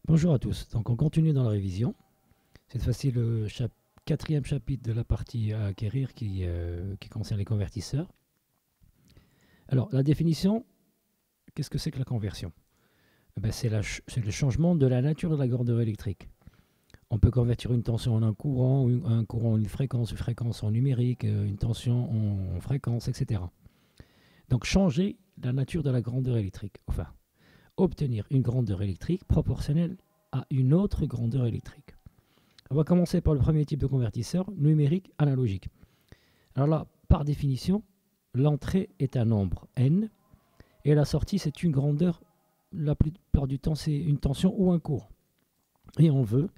Bonjour à tous. Donc on continue dans la révision. Cette fois-ci le quatrième chapitre de la partie à acquérir qui concerne les convertisseurs. Alors la définition, qu'est-ce que c'est que la conversion? C'est le changement de la nature de la grandeur électrique. On peut convertir une tension en un courant en une fréquence en numérique, une tension en fréquence, etc. Donc changer la nature de la grandeur électrique. Enfin, obtenir une grandeur électrique proportionnelle à une autre grandeur électrique. On va commencer par le premier type de convertisseur, numérique analogique. Alors là, par définition, l'entrée est un nombre n et la sortie c'est une grandeur, la plupart du temps c'est une tension ou un courant. Et on veut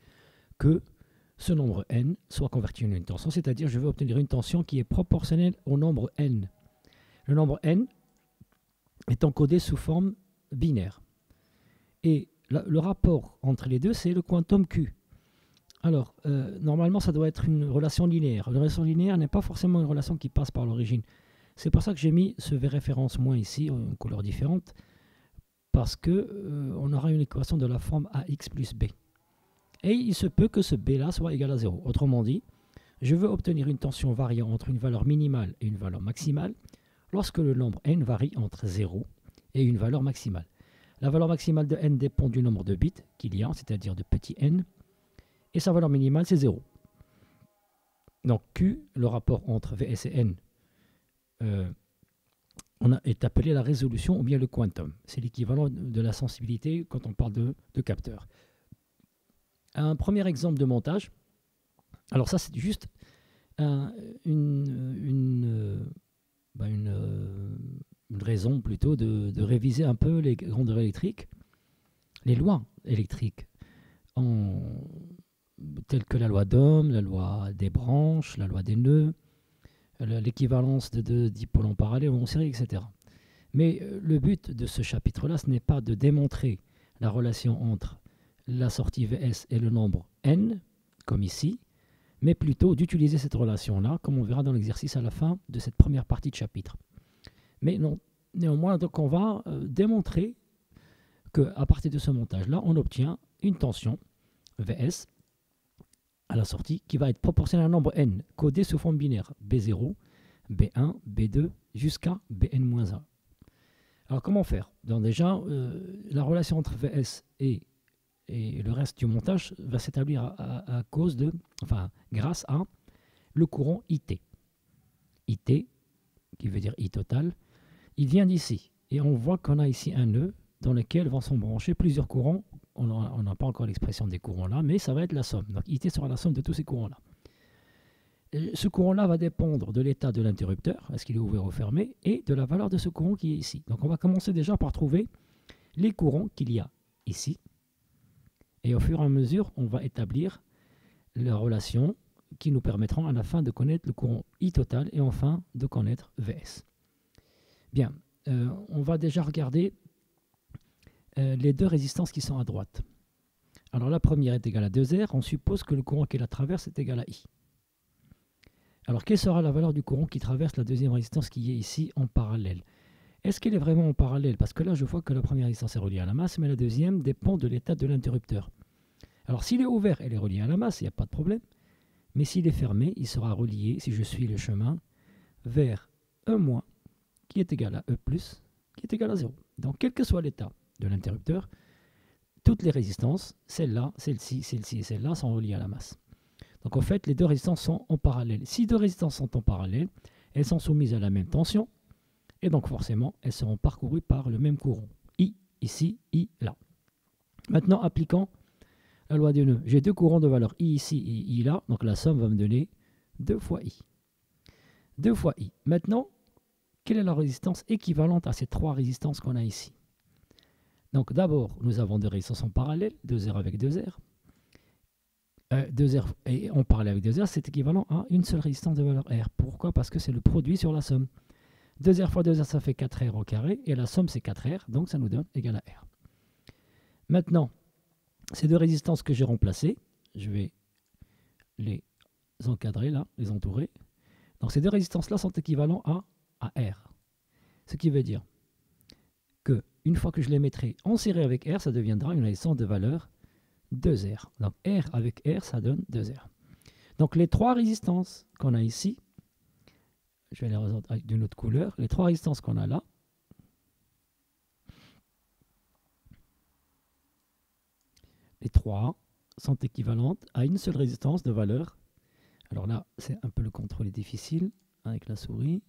que ce nombre n soit converti en une tension, c'est-à-dire je veux obtenir une tension qui est proportionnelle au nombre n. Le nombre n est encodé sous forme binaire. Et le rapport entre les deux, c'est le quantum Q. Alors, normalement, ça doit être une relation linéaire. Une relation linéaire n'est pas forcément une relation qui passe par l'origine. C'est pour ça que j'ai mis ce V référence moins ici, en couleur différente, parce qu'on aura une équation de la forme AX plus B. Et il se peut que ce B-là soit égal à 0. Autrement dit, je veux obtenir une tension variant entre une valeur minimale et une valeur maximale lorsque le nombre n varie entre 0 et une valeur maximale. La valeur maximale de n dépend du nombre de bits qu'il y a, c'est-à-dire de petit n, et sa valeur minimale, c'est 0. Donc Q, le rapport entre Vs et n, est appelé la résolution ou bien le quantum. C'est l'équivalent de la sensibilité quand on parle de capteur. Un premier exemple de montage. Alors ça, c'est juste une raison plutôt de réviser un peu les grandeurs électriques, les lois électriques, telles que la loi d'Ohm, la loi des branches, la loi des nœuds, l'équivalence de deux dipôles en parallèle ou en série, etc. Mais le but de ce chapitre-là, ce n'est pas de démontrer la relation entre la sortie Vs et le nombre n, comme ici, mais plutôt d'utiliser cette relation-là, comme on verra dans l'exercice à la fin de cette première partie de chapitre. Mais non, néanmoins, donc on va démontrer qu'à partir de ce montage-là, on obtient une tension Vs à la sortie qui va être proportionnelle à un nombre n, codé sous forme binaire, B0, B1, B2, jusqu'à Bn-1. Alors comment faire? Donc déjà, la relation entre Vs et le reste du montage va s'établir grâce à le courant IT. IT, qui veut dire I total, il vient d'ici. Et on voit qu'on a ici un nœud dans lequel vont s'embrancher plusieurs courants. On n'a pas encore l'expression des courants là, mais ça va être la somme. Donc IT sera la somme de tous ces courants là. Ce courant-là va dépendre de l'état de l'interrupteur, est-ce qu'il est ouvert ou fermé, et de la valeur de ce courant qui est ici. Donc on va commencer déjà par trouver les courants qu'il y a ici. Et au fur et à mesure, on va établir les relations qui nous permettront à la fin de connaître le courant I total et enfin de connaître Vs. Bien, on va déjà regarder les deux résistances qui sont à droite. Alors la première est égale à 2R, on suppose que le courant qui la traverse est égal à I. Alors quelle sera la valeur du courant qui traverse la deuxième résistance qui est ici en parallèle? Est-ce qu'elle est vraiment en parallèle? Parce que là je vois que la première résistance est reliée à la masse, mais la deuxième dépend de l'état de l'interrupteur. Alors s'il est ouvert, elle est reliée à la masse, il n'y a pas de problème. Mais s'il est fermé, il sera relié, si je suis le chemin, vers E- qui est égal à E+, qui est égal à 0. Donc quel que soit l'état de l'interrupteur, toutes les résistances, celle-là, celle-ci, celle-ci et celle-là, sont reliées à la masse. Donc en fait, les deux résistances sont en parallèle. Si deux résistances sont en parallèle, elles sont soumises à la même tension, et donc forcément, elles seront parcourues par le même courant. I ici, I là. Maintenant, appliquant la loi des nœuds. J'ai deux courants de valeur I ici et I là, donc la somme va me donner 2 fois I. 2 fois I. Maintenant, quelle est la résistance équivalente à ces trois résistances qu'on a ici? Donc d'abord, nous avons deux résistances en parallèle, 2R avec 2R. 2R et en parallèle avec 2R, c'est équivalent à une seule résistance de valeur R. Pourquoi? Parce que c'est le produit sur la somme. 2R fois 2R, ça fait 4R au carré, et la somme c'est 4R, donc ça nous donne égal à R. Maintenant, ces deux résistances que j'ai remplacées, je vais les encadrer là, les entourer. Donc ces deux résistances-là sont équivalentes à R. Ce qui veut dire que une fois que je les mettrai en série avec R, ça deviendra une résistance de valeur 2R. Donc R avec R, ça donne 2R. Donc les trois résistances qu'on a ici, je vais les représenter avec d'une autre couleur, les trois résistances qu'on a là, les trois sont équivalentes à une seule résistance de valeur. Alors là, c'est un peu le contrôle est difficile avec la souris.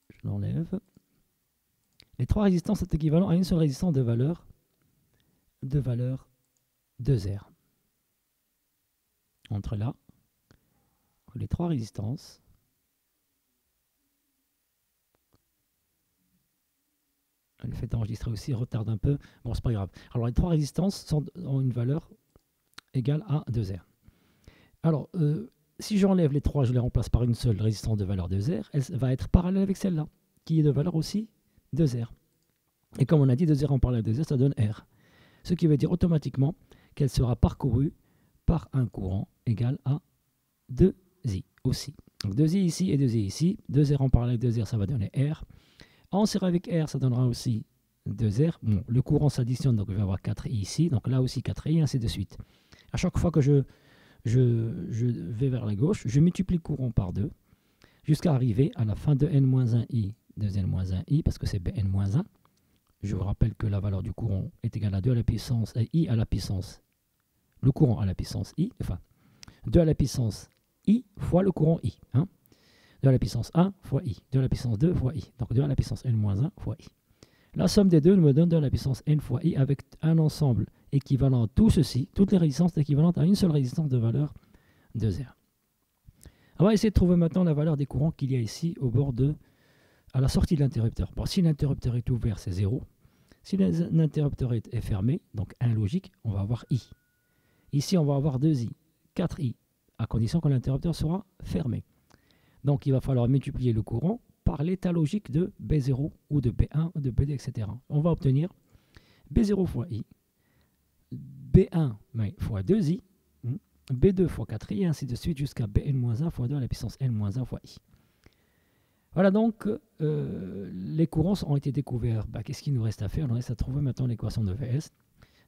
Je l'enlève. Les trois résistances sont équivalentes à une seule résistance de valeur 2R. Entre là, les trois résistances, le fait d'enregistrer aussi retarde un peu. Bon, c'est pas grave. Alors, les trois résistances ont une valeur égale à 2R. Alors, si j'enlève les trois, je les remplace par une seule résistance de valeur 2R, elle va être parallèle avec celle-là, qui est de valeur aussi 2R. Et comme on a dit, 2R en parallèle de 2R, ça donne R. Ce qui veut dire automatiquement qu'elle sera parcourue par un courant égal à 2I aussi. Donc 2I ici et 2I ici. 2R en parallèle de 2R, ça va donner R. En série avec R, ça donnera aussi 2R. Bon, le courant s'additionne, donc je vais avoir 4I ici. Donc là aussi 4I, ainsi de suite. À chaque fois que je vais vers la gauche, je multiplie le courant par 2 jusqu'à arriver à la fin de n-1i, de n-1i, parce que c'est bn-1. Je vous rappelle que la valeur du courant est égale à 2 à la puissance i à la puissance, le courant à la puissance i, enfin 2 à la puissance i fois le courant i. 2 à la puissance 1 fois i, 2 à la puissance 2 fois i, donc 2 à la puissance n-1 fois i. La somme des deux me donne 2 à la puissance n fois i avec un ensemble équivalent à tout ceci, toutes les résistances équivalentes à une seule résistance de valeur 2R. On va essayer de trouver maintenant la valeur des courants qu'il y a ici au bord à la sortie de l'interrupteur. Bon, si l'interrupteur est ouvert, c'est 0. Si l'interrupteur est fermé, donc 1 logique, on va avoir I. Ici, on va avoir 2I, 4I, à condition que l'interrupteur sera fermé. Donc, il va falloir multiplier le courant par l'état logique de B0 ou de B1 ou de B2, etc. On va obtenir B0 fois I, B1 fois 2I, B2 fois 4I, et ainsi de suite jusqu'à Bn-1 fois 2 à la puissance n-1 fois I. Voilà donc, les courants ont été découverts. Qu'est-ce qu'il nous reste à faire? Il nous reste à trouver maintenant l'équation de Vs.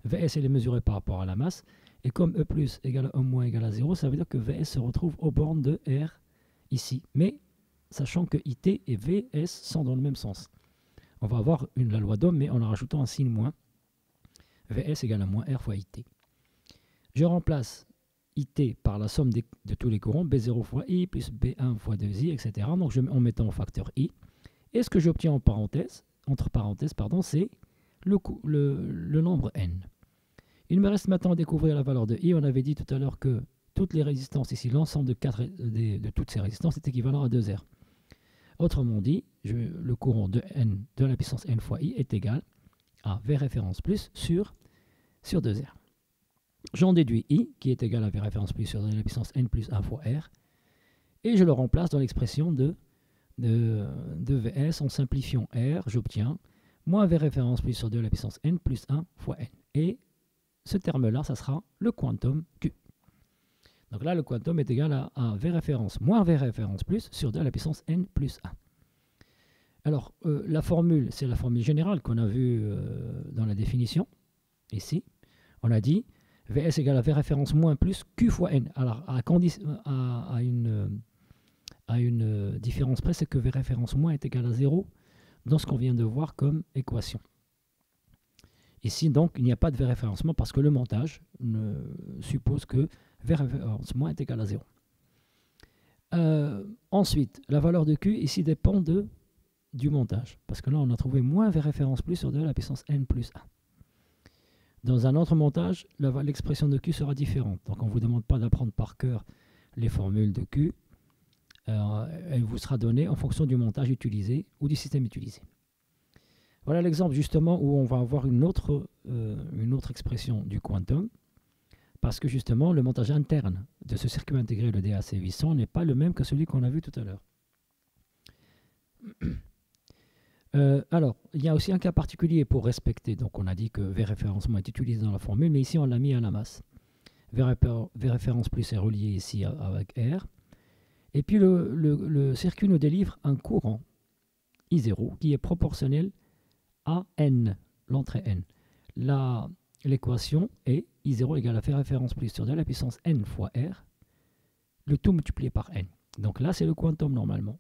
Vs, elle est mesurée par rapport à la masse. Et comme E plus égale à E moins égale à 0, ça veut dire que Vs se retrouve aux bornes de R ici. Mais sachant que IT et Vs sont dans le même sens. On va avoir la loi d'Ohm, mais en rajoutant un signe moins. Vs égale à moins R fois IT. Je remplace IT par la somme de tous les courants, B0 fois I plus B1 fois 2I, etc. Donc en mettant au facteur I. Et ce que j'obtiens en parenthèse, entre parenthèses, c'est le nombre n. Il me reste maintenant à découvrir la valeur de I. On avait dit tout à l'heure que toutes les résistances ici, l'ensemble de toutes ces résistances est équivalent à 2R. Autrement dit, le courant de n de la puissance n fois I est égal à V référence plus sur 2R. J'en déduis I, qui est égal à V référence plus sur la puissance n plus 1 fois R, et je le remplace dans l'expression de Vs en simplifiant R, j'obtiens moins V référence plus sur 2 à la puissance n plus 1 fois n. Et ce terme-là, ça sera le quantum Q. Donc là, le quantum est égal à V référence moins V référence plus sur 2 à la puissance n plus 1. Alors, la formule, c'est la formule générale qu'on a vue dans la définition. Ici, on a dit Vs égale à V référence moins plus Q fois N. Alors, à une différence près, c'est que V référence moins est égal à 0 dans ce qu'on vient de voir comme équation. Ici, donc, il n'y a pas de V référencement parce que le montage suppose que V référence moins est égal à 0. Ensuite, la valeur de Q ici dépend du montage. Parce que là, on a trouvé moins V référence plus sur 2 à la puissance N plus 1. Dans un autre montage, l'expression de Q sera différente. Donc on ne vous demande pas d'apprendre par cœur les formules de Q. Elle vous sera donnée en fonction du montage utilisé ou du système utilisé. Voilà l'exemple justement où on va avoir une autre expression du quantum. Parce que justement, le montage interne de ce circuit intégré, le DAC 800, n'est pas le même que celui qu'on a vu tout à l'heure. Alors, il y a aussi un cas particulier pour respecter. Donc, on a dit que V référencement est utilisé dans la formule, mais ici, on l'a mis à la masse. V référence plus est relié ici avec R. Et puis, le circuit nous délivre un courant I0 qui est proportionnel à N, l'entrée N. l'équation est I0 égale à V référence plus sur 2 à la puissance n fois R, le tout multiplié par n. Donc là, c'est le quantum normalement.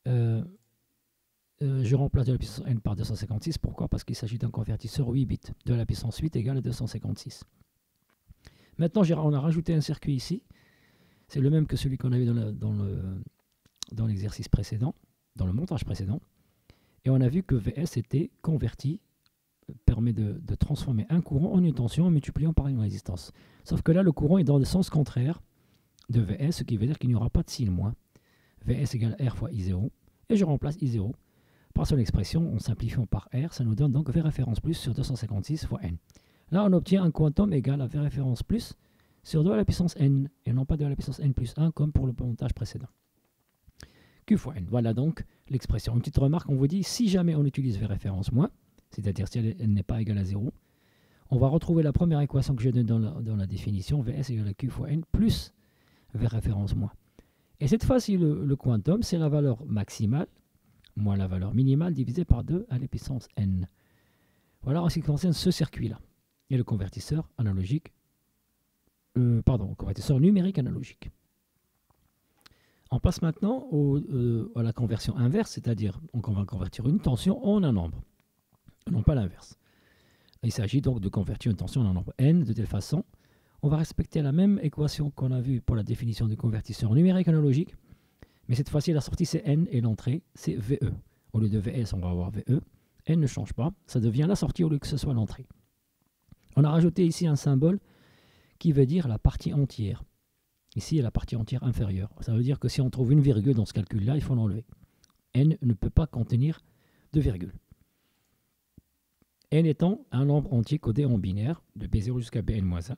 Je remplace 2 à la puissance n par 256. Pourquoi? Parce qu'il s'agit d'un convertisseur 8 bits. 2 à la puissance 8 égale à 256. Maintenant, on a rajouté un circuit ici. C'est le même que celui qu'on avait dans l'exercice précédent, dans le montage précédent. Et on a vu que VS était converti, permet de transformer un courant en une tension en multipliant par une résistance. Sauf que là, le courant est dans le sens contraire de VS, ce qui veut dire qu'il n'y aura pas de signe moins. VS égale R fois I0. Et je remplace I0 par son expression en simplifiant par R. Ça nous donne donc V référence plus sur 256 fois N. Là, on obtient un quantum égal à V référence plus sur 2 à la puissance N, et non pas 2 à la puissance N plus 1 comme pour le montage précédent. Q fois N. Voilà donc l'expression. Une petite remarque, on vous dit, si jamais on utilise V référence moins, c'est-à-dire si elle n'est pas égale à 0, on va retrouver la première équation que j'ai donnée dans la définition, Vs égale à Q fois N plus V référence moins. Et cette fois-ci, le quantum, c'est la valeur maximale moins la valeur minimale divisée par 2 à la puissance N. Voilà en ce qui concerne ce circuit-là. Et le convertisseur analogique, convertisseur numérique analogique. On passe maintenant à la conversion inverse, c'est-à-dire on va convertir une tension en un nombre, non pas l'inverse. Il s'agit donc de convertir une tension en un nombre n de telle façon, on va respecter la même équation qu'on a vue pour la définition du convertisseur numérique analogique, mais cette fois-ci la sortie c'est n et l'entrée c'est VE. Au lieu de VS on va avoir VE, n ne change pas, ça devient la sortie au lieu que ce soit l'entrée. On a rajouté ici un symbole qui veut dire la partie entière. Ici, il y a la partie entière inférieure. Ça veut dire que si on trouve une virgule dans ce calcul-là, il faut l'enlever. N ne peut pas contenir de virgule. N étant un nombre entier codé en binaire, de B0 jusqu'à Bn-1.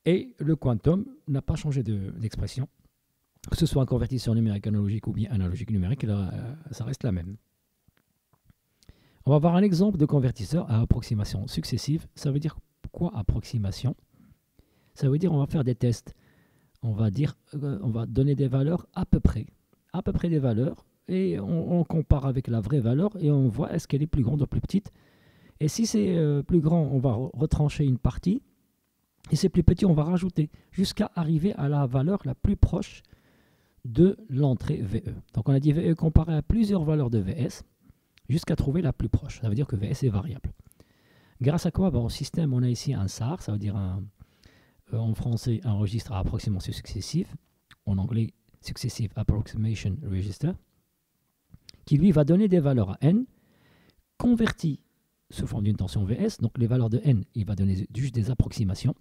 Et le quantum n'a pas changé d'expression. Que ce soit un convertisseur numérique analogique ou bien analogique numérique, ça reste la même. On va voir un exemple de convertisseur à approximation successive. Ça veut dire quoi approximation? Ça veut dire on va faire des tests. On va donner des valeurs à peu près des valeurs, et on compare avec la vraie valeur et on voit est-ce qu'elle est plus grande ou plus petite. Et si c'est plus grand, on va retrancher une partie, et c'est plus petit, on va rajouter jusqu'à arriver à la valeur la plus proche de l'entrée VE. Donc on a dit VE comparé à plusieurs valeurs de VS jusqu'à trouver la plus proche. Ça veut dire que VS est variable. Grâce à quoi? Au système, on a ici un SAR, ça veut dire en français, un registre à approximation successive, en anglais, Successive Approximation Register, qui lui va donner des valeurs à n, converties sous forme d'une tension Vs, donc les valeurs de n, il va donner juste des approximations,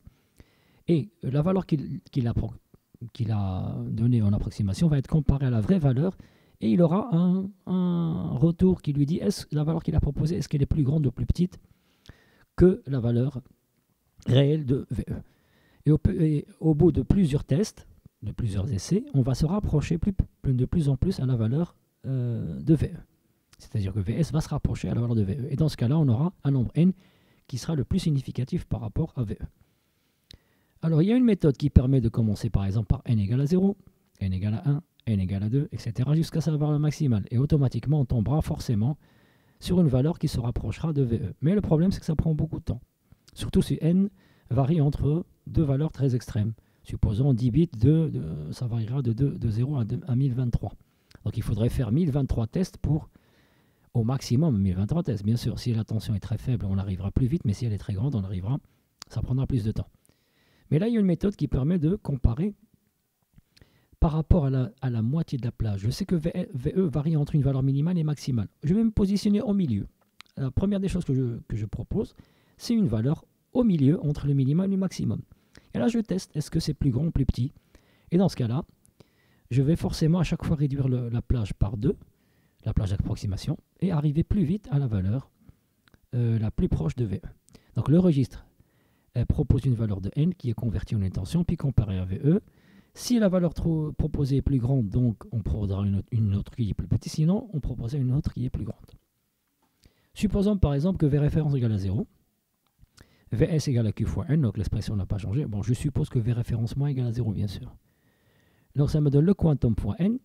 et la valeur qu'il a donnée en approximation va être comparée à la vraie valeur, et il aura un retour qui lui dit est-ce la valeur qu'il a proposée, est-ce qu'elle est plus grande ou plus petite que la valeur réelle de VE. Et au bout de plusieurs tests, de plusieurs essais, on va se rapprocher de plus en plus à la valeur de VE. C'est-à-dire que VS va se rapprocher à la valeur de VE. Et dans ce cas-là, on aura un nombre n qui sera le plus significatif par rapport à VE. Alors, il y a une méthode qui permet de commencer par exemple par n égale à 0, n égale à 1, n égale à 2, etc. jusqu'à sa valeur maximale. Et automatiquement, on tombera forcément sur une valeur qui se rapprochera de VE. Mais le problème, c'est que ça prend beaucoup de temps. Surtout si n varie entre deux valeurs très extrêmes. Supposons 10 bits, ça variera de 0 à 1023. Donc il faudrait faire 1023 tests pour, au maximum, 1023 tests. Bien sûr, si la tension est très faible, on arrivera plus vite, mais si elle est très grande, ça prendra plus de temps. Mais là, il y a une méthode qui permet de comparer par rapport à la moitié de la plage. Je sais que VE varie entre une valeur minimale et maximale. Je vais me positionner au milieu. La première des choses que je propose, c'est une valeur au milieu entre le minimum et le maximum. Et là, je teste, est-ce que c'est plus grand ou plus petit? Et dans ce cas-là, je vais forcément à chaque fois réduire la plage par 2, la plage d'approximation, et arriver plus vite à la valeur la plus proche de VE. Donc le registre propose une valeur de n qui est convertie en une tension, puis comparée à VE. Si la valeur proposée est plus grande, donc on proposera une autre qui est plus petite, sinon on proposera une autre qui est plus grande. Supposons par exemple que V référence égale à 0. Vs égale à Q fois n, donc l'expression n'a pas changé. Bon, je suppose que V référence moins égale à 0, bien sûr. Donc ça me donne le quantum fois n.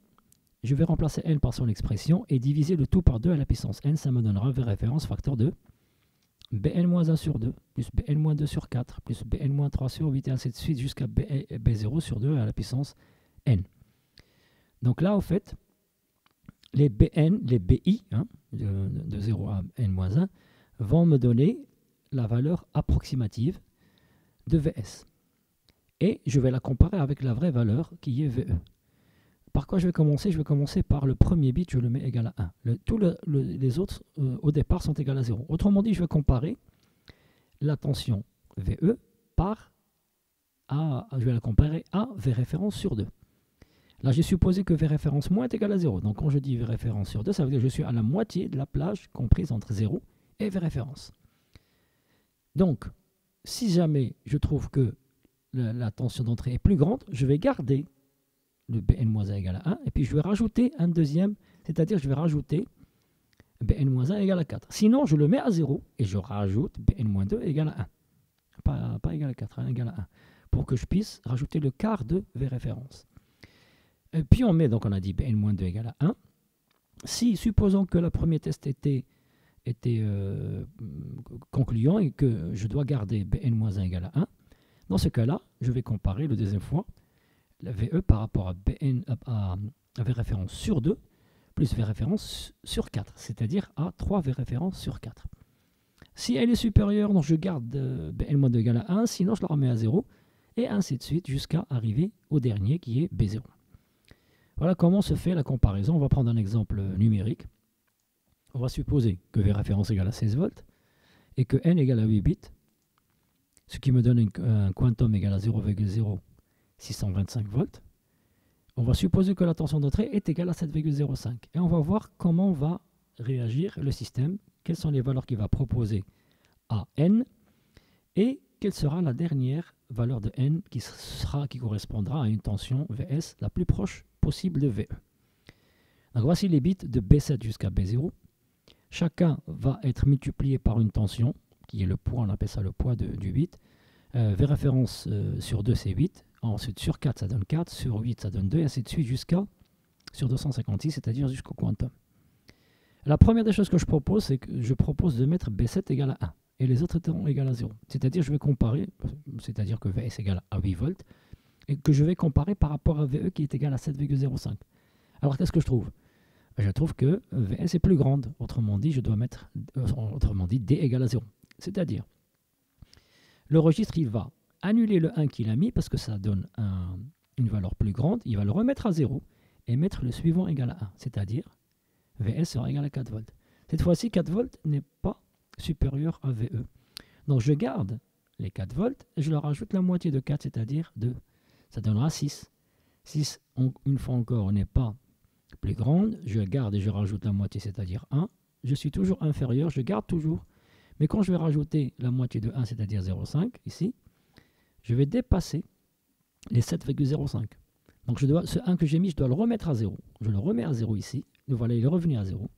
Je vais remplacer n par son expression et diviser le tout par 2 à la puissance n. Ça me donnera V référence facteur de Bn-1 sur 2, plus Bn-2 sur 4, plus Bn-3 sur 8, et ainsi de suite, jusqu'à B0 sur 2 à la puissance n. Donc là, au fait, les Bn, les Bi, hein, de 0 à n-1, vont me donner la valeur approximative de Vs. Et je vais la comparer avec la vraie valeur qui est Ve. Par quoi je vais commencer? Je vais commencer par le premier bit, je le mets égal à 1. Tous les autres, au départ, sont égales à 0. Autrement dit, je vais comparer la tension VE je vais la comparer à V référence sur 2. Là, j'ai supposé que V référence moins est égal à 0. Donc, quand je dis V référence sur 2, ça veut dire que je suis à la moitié de la plage comprise entre 0 et V référence. Donc, si jamais je trouve que la tension d'entrée est plus grande, je vais garder le Bn-1 égale à 1, et puis je vais rajouter un deuxième, c'est-à-dire je vais rajouter Bn-1 égale à 4. Sinon, je le mets à 0, et je rajoute Bn-2 égale à 1. Pas égal à 4, hein, égal à 1. Pour que je puisse rajouter le quart de V référence. Et puis on met, donc on a dit Bn-2 égale à 1. Si, supposons que le premier test était concluant et que je dois garder Bn-1 égale à 1, dans ce cas-là, je vais comparer le deuxième fois la VE par rapport à V référence sur 2 plus V référence sur 4, c'est-à-dire à 3 V référence sur 4. Si elle est supérieure, donc je garde Bn-2 égale à 1, sinon je la remets à 0, et ainsi de suite jusqu'à arriver au dernier qui est B0. Voilà comment se fait la comparaison. On va prendre un exemple numérique. On va supposer que V référence égale à 16 volts et que N égale à 8 bits, ce qui me donne un quantum égal à 0,0625 volts. On va supposer que la tension d'entrée est égale à 7,05. Et on va voir comment va réagir le système, quelles sont les valeurs qu'il va proposer à N, et quelle sera la dernière valeur de N qui correspondra à une tension Vs la plus proche possible de VE. Donc voici les bits de B7 jusqu'à B0. Chacun va être multiplié par une tension, qui est le poids, on appelle ça le poids du bit. V référence sur 2, c'est 8. Ensuite, sur 4, ça donne 4. Sur 8, ça donne 2. Et ainsi de suite jusqu'à sur 256, c'est-à-dire jusqu'au quantum. La première des choses que je propose, c'est que je propose de mettre B7 égale à 1. Et les autres étant égales à 0. C'est-à-dire, je vais comparer, c'est-à-dire que Vs égale à 8 volts, et que je vais comparer par rapport à VE qui est égal à 7,05. Alors, qu'est-ce que je trouve? Je trouve que Vs est plus grande. Autrement dit, je dois mettre, D égale à 0. C'est-à-dire, le registre, il va annuler le 1 qu'il a mis parce que ça donne une valeur plus grande. Il va le remettre à 0 et mettre le suivant égal à 1. C'est-à-dire, Vs sera égal à 4 volts. Cette fois-ci, 4 volts n'est pas supérieur à VE. Donc, je garde les 4 volts et je leur ajoute la moitié de 4, c'est-à-dire 2. Ça donnera 6. 6, une fois encore, n'est pas plus grande. Je garde et je rajoute la moitié, c'est-à-dire 1. Je suis toujours inférieur, je garde toujours. Mais quand je vais rajouter la moitié de 1, c'est-à-dire 0,5, ici, je vais dépasser les 7,05. Donc ce 1 que j'ai mis, je dois le remettre à 0. Je le remets à 0 ici. Et voilà, il est revenu à 0.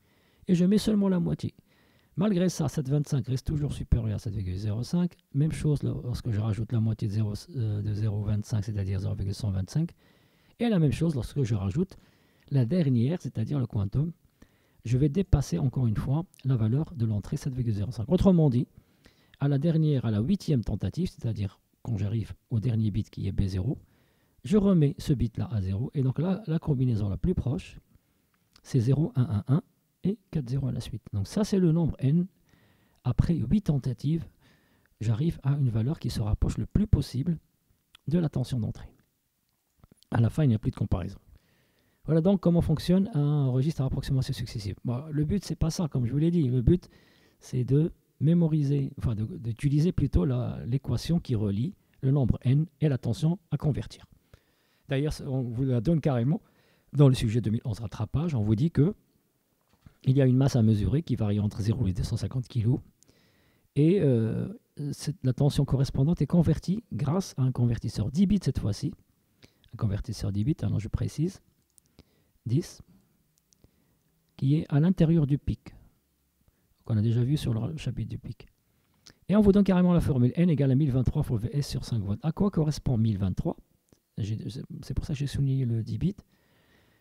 Et je mets seulement la moitié. Malgré ça, 7,25 reste toujours supérieur à 7,05. Même chose lorsque je rajoute la moitié de 0,25, c'est-à-dire 0,125. Et la même chose lorsque je rajoute la dernière, c'est-à-dire le quantum. Je vais dépasser encore une fois la valeur de l'entrée 7,05. Autrement dit, à la 8e tentative, c'est-à-dire quand j'arrive au dernier bit qui est B0, je remets ce bit-là à 0. Et donc là, la combinaison la plus proche, c'est 0, 1, 1, 1 et 4, 0 à la suite. Donc ça, c'est le nombre n. Après 8 tentatives, j'arrive à une valeur qui se rapproche le plus possible de la tension d'entrée. À la fin, il n'y a plus de comparaison. Voilà donc comment fonctionne un registre à approximation successive. Bon, le but, c'est pas ça, comme je vous l'ai dit. Le but, c'est de mémoriser, enfin d'utiliser plutôt l'équation qui relie le nombre n et la tension à convertir. D'ailleurs, on vous la donne carrément dans le sujet 2011 rattrapage. On vous dit que il y a une masse à mesurer qui varie entre 0 et 250 kg. Et la tension correspondante est convertie grâce à un convertisseur 10 bits cette fois-ci. Un convertisseur 10 bits, alors je précise. 10, qui est à l'intérieur du pic, qu'on a déjà vu sur le chapitre du pic. Et on vous donne carrément la formule N égale à 1023 fois Vs sur 5 volts. À quoi correspond 1023? C'est pour ça que j'ai souligné le 10 bits.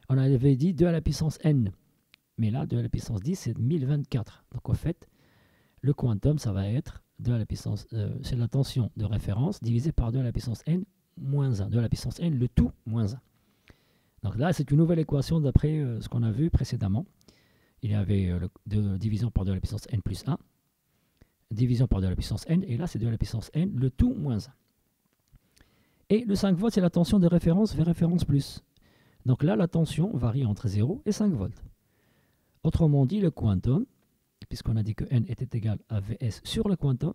On avait dit 2 à la puissance N, mais là, 2 à la puissance 10, c'est 1024. Donc, au fait, Le quantum, ça va être 2 à la puissance, c'est la tension de référence divisée par 2 à la puissance n moins 1. 2 à la puissance n, le tout moins 1. Donc là, c'est une nouvelle équation d'après ce qu'on a vu précédemment. Il y avait division par 2 à la puissance n plus 1, division par 2 à la puissance n, et là, c'est 2 à la puissance n, le tout moins 1. Et le 5 volts, c'est la tension de référence vers référence plus. Donc là, la tension varie entre 0 et 5 volts. Autrement dit, le quantum, puisqu'on a dit que n était égal à Vs sur le quantum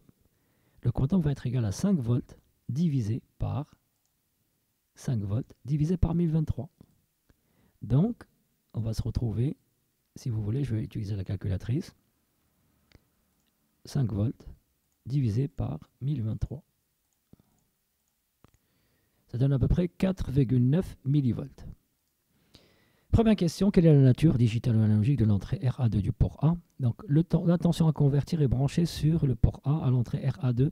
va être égal à 5 volts divisé par 5 volts divisé par 1023. Donc, on va se retrouver, si vous voulez, je vais utiliser la calculatrice, 5 volts divisé par 1023. Ça donne à peu près 4,9 millivolts. Première question, quelle est la nature digitale ou analogique de l'entrée RA2 du port A? Donc, la tension à convertir est branchée sur le port A à l'entrée RA2.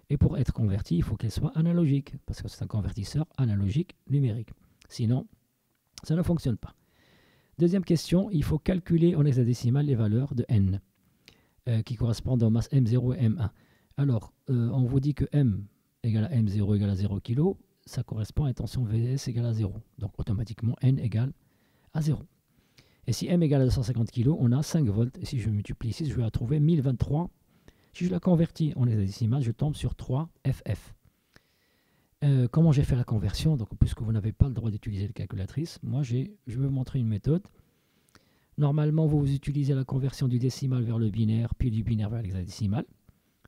Et pour être convertie, il faut qu'elle soit analogique, parce que c'est un convertisseur analogique numérique. Sinon, ça ne fonctionne pas. Deuxième question, il faut calculer en hexadécimal les valeurs de n, qui correspondent aux masses M0 et M1. Alors, on vous dit que M égale à M0 égale à 0 kg, ça correspond à une tension Vs égale à 0. Donc, automatiquement, n égale à 0. Et si M égale à 250 kg, on a 5 volts. Et si je multiplie ici, je vais la trouver 1023. Si je la convertis en hexadécimal, je tombe sur 3 FF. Comment j'ai fait la conversion? Donc, puisque vous n'avez pas le droit d'utiliser la calculatrice, moi, je vais vous montrer une méthode. Normalement, vous utilisez la conversion du décimal vers le binaire, puis du binaire vers l'hexadécimal.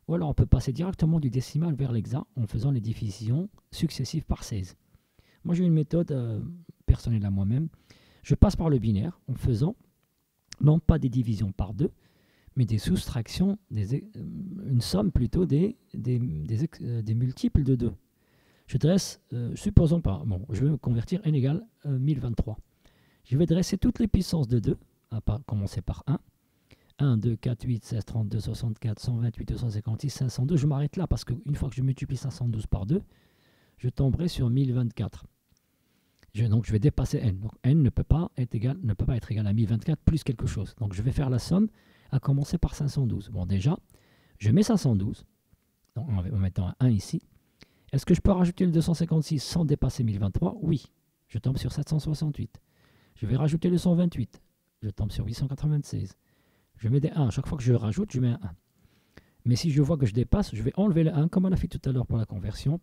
Ou alors, on peut passer directement du décimal vers l'hexa en faisant les divisions successives par 16. Moi, j'ai une méthode personnelle à moi-même. Je passe par le binaire en faisant, non pas des divisions par 2, mais des soustractions, une somme plutôt des multiples de 2. Je dresse, supposons pas, bon, je vais convertir n égale 1023. Je vais dresser toutes les puissances de 2, à commencer par 1. 1, 2, 4, 8, 16, 32, 64, 128, 256, 502. Je m'arrête là parce qu'une fois que je multiplie 512 par 2, je tomberai sur 1024. Donc je vais dépasser n. Donc n ne peut pas être égal à 1024 plus quelque chose. Donc je vais faire la somme à commencer par 512. Bon, déjà, je mets 512, donc en mettant un 1 ici. Est-ce que je peux rajouter le 256 sans dépasser 1023? Oui. Je tombe sur 768. Je vais rajouter le 128. Je tombe sur 896. Je mets des 1. Chaque fois que je rajoute, je mets un 1. Mais si je vois que je dépasse, je vais enlever le 1, comme on a fait tout à l'heure pour la conversion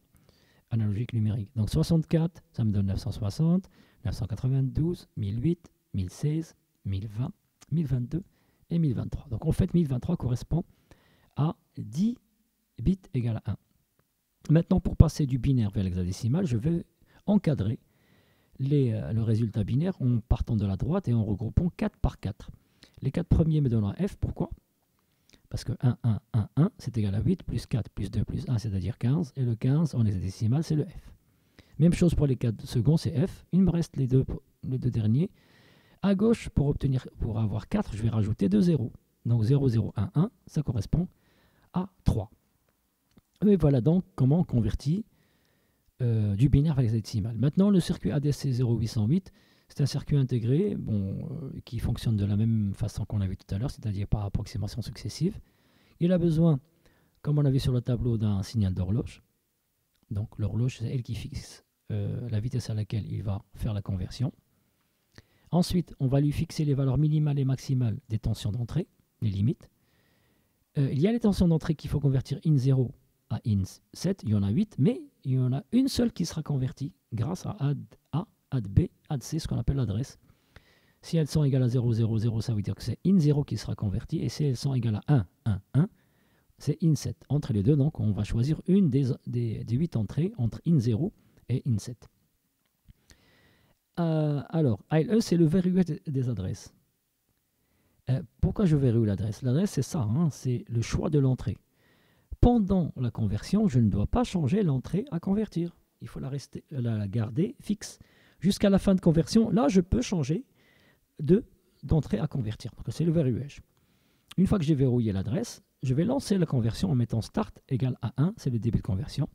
analogique numérique. Donc 64, ça me donne 960, 992, 1008, 1016, 1020, 1022 et 1023. Donc en fait, 1023 correspond à 10 bits égale à 1. Maintenant, pour passer du binaire vers l'hexadécimal, je vais encadrer le résultat binaire en partant de la droite et en regroupant 4 par 4. Les 4 premiers me donnent un F. Pourquoi? Parce que 1, 1, 1, 1, c'est égal à 8, plus 4, plus 2, plus 1, c'est-à-dire 15. Et le 15, en hexadécimal, c'est le F. Même chose pour les 4 seconds, c'est F. Il me reste les deux derniers. À gauche, pour avoir 4, je vais rajouter 2 zéros. Donc 0, 0, 1, 1, ça correspond à 3. Et voilà donc comment on convertit du binaire vers l'hexadécimal. Maintenant, le circuit ADC 0808, c'est un circuit intégré qui fonctionne de la même façon qu'on a vu tout à l'heure, c'est-à-dire par approximation successive. Il a besoin, comme on a vu sur le tableau, d'un signal d'horloge. Donc l'horloge, c'est elle qui fixe la vitesse à laquelle il va faire la conversion. Ensuite, on va lui fixer les valeurs minimales et maximales des tensions d'entrée, les limites. Il y a les tensions d'entrée qu'il faut convertir in 0 à in 7, il y en a 8, mais il y en a une seule qui sera convertie grâce à add A, add B, add C, ce qu'on appelle l'adresse. Si elles sont égales à 0, 0, 0, ça veut dire que c'est in 0 qui sera converti, et si elles sont égales à 1, 1, 1, c'est in 7. Entre les deux, donc, on va choisir une des 8 entrées entre in 0 et in 7. Alors, ALE, c'est le verrouillage des adresses. Pourquoi je verrouille l'adresse? L'adresse, c'est ça, hein, c'est le choix de l'entrée. Pendant la conversion, je ne dois pas changer l'entrée à convertir. Il faut la garder fixe. Jusqu'à la fin de conversion, là, je peux changer d'entrée à convertir. Donc, c'est le verrouillage. Une fois que j'ai verrouillé l'adresse, je vais lancer la conversion en mettant start égale à 1, c'est le début de conversion.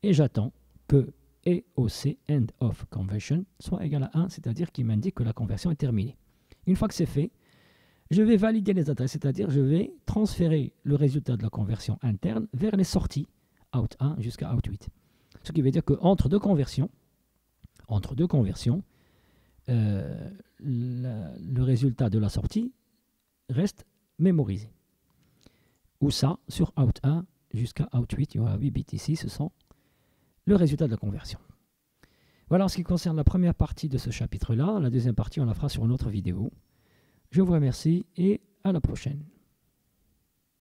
Et j'attends que EOC, End of Conversion, soit égal à 1, c'est-à-dire qu'il m'indique que la conversion est terminée. Une fois que c'est fait, je vais valider les adresses, c'est-à-dire je vais transférer le résultat de la conversion interne vers les sorties out 1 jusqu'à out 8. Ce qui veut dire qu'entre deux conversions, le résultat de la sortie reste mémorisé. Ou ça, sur out 1 jusqu'à out 8, il y aura 8 bits ici, ce sont le résultat de la conversion. Voilà en ce qui concerne la première partie de ce chapitre-là. La deuxième partie, on la fera sur une autre vidéo. Je vous remercie et à la prochaine.